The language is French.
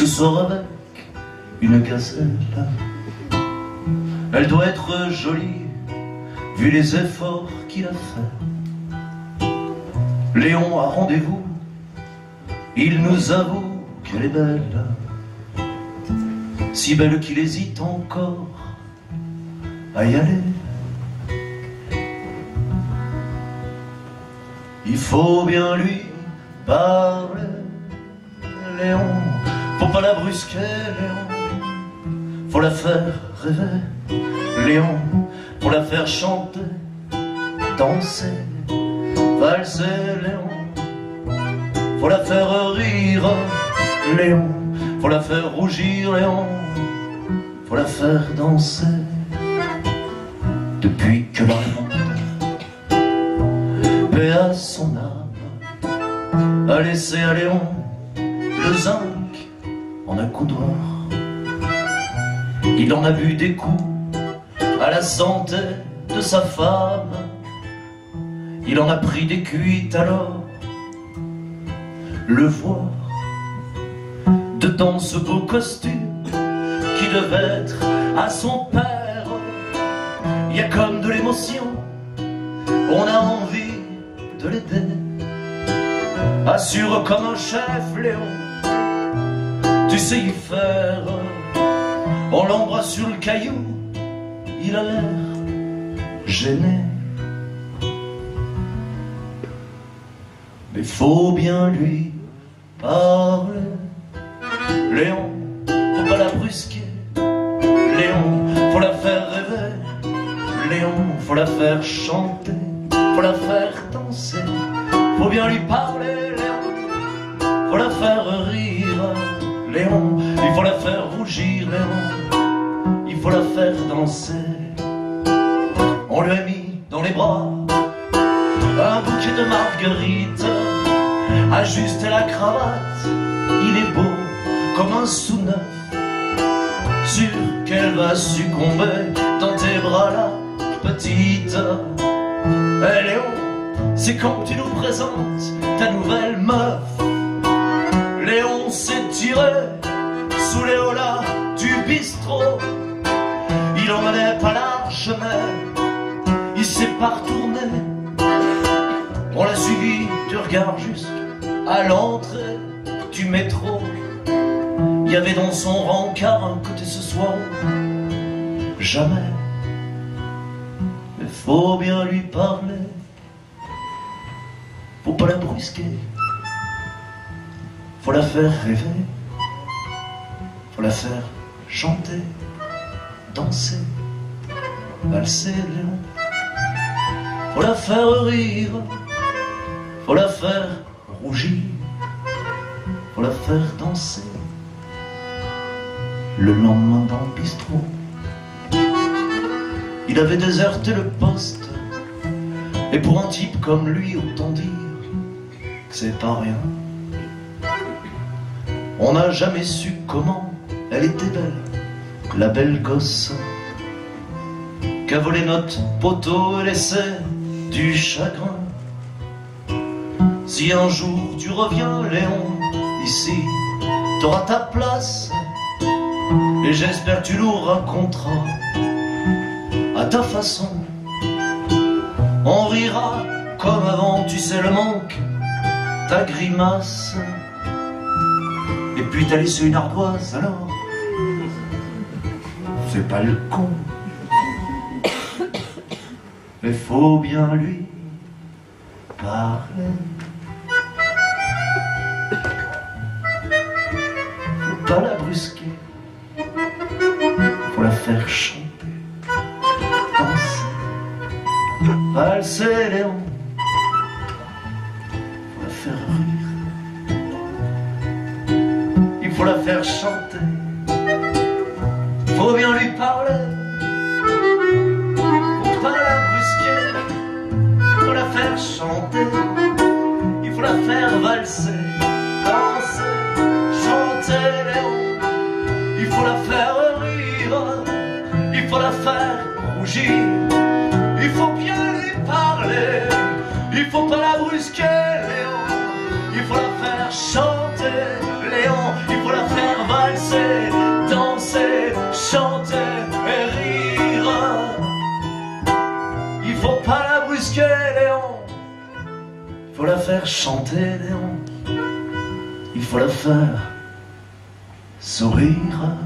Ce soir avec une gazelle, elle doit être jolie, vu les efforts qu'il a fait. Léon a rendez-vous, il nous avoue qu'elle est belle, si belle qu'il hésite encore à y aller. Il faut bien lui parler, Léon, faut pas la brusquer, Léon, faut la faire rêver, Léon, faut la faire chanter, danser, valser, Léon, faut la faire rire, Léon, faut la faire rougir, Léon, faut la faire danser. Depuis que la monde, paix à son âme, a laissé à Léon le zinc en accoudoir. Il en a bu des coups à la santé de sa femme, il en a pris des cuites alors le voir dedans ce beau costume qui devait être à son père. Il y a comme de l'émotion, on a envie de l'aider. Assure comme un chef, Léon, tu sais y faire. On l'embrasse sur le caillou, il a l'air gêné. Mais faut bien lui parler, Léon, faut pas la brusquer, Léon, faut la faire rêver, Léon, faut la faire chanter, faut la faire danser, faut bien lui parler, Léon, faut la faire rire, Léon, il faut la faire rougir, Léon, il faut la faire danser. On lui a mis dans les bras un bouquet de marguerites, ajusté la cravate, il est beau comme un sous-neuf, sûr qu'elle va succomber dans tes bras là, petite. Eh Léon, c'est quand tu nous présentes ta nouvelle meuf. Léon s'est tiré sous les holas du bistrot, il en menait pas large mais il s'est pas retourné. On l'a suivi du regard jusqu'à l'entrée du métro. Il y avait dans son rencard un côté ce soir jamais. Mais faut bien lui parler, faut pas la brusquer, faut la faire rêver, faut la faire chanter, danser, valser, Léon, faut la faire rire, faut la faire rougir, faut la faire danser. Le lendemain dans le bistrot, il avait déserté le poste, et pour un type comme lui, autant dire que c'est pas rien. On n'a jamais su comment elle était belle, la belle gosse, qu'a volé notre poteau et laissé du chagrin. Si un jour tu reviens, Léon, ici, t'auras ta place, et j'espère que tu nous raconteras à ta façon. On rira comme avant, tu sais le manque, ta grimace. Et puis t'as laissé une ardoise, alors fais pas le con. Mais faut bien lui parler, faut pas la brusquer, faut la faire chanter, danser, valser, Léon, faut la faire rire, il faut la faire chanter, faut bien lui parler, faut pas la brusquer, faut la faire chanter, il faut la faire valser, danser, chanter, Léon, il faut la faire rire, il faut la faire rougir, il faut bien lui parler, il faut pas la brusquer, Léon, il faut la faire chanter, Léon, il faut la faire faut la faire chanter, Léon. Il faut la faire sourire.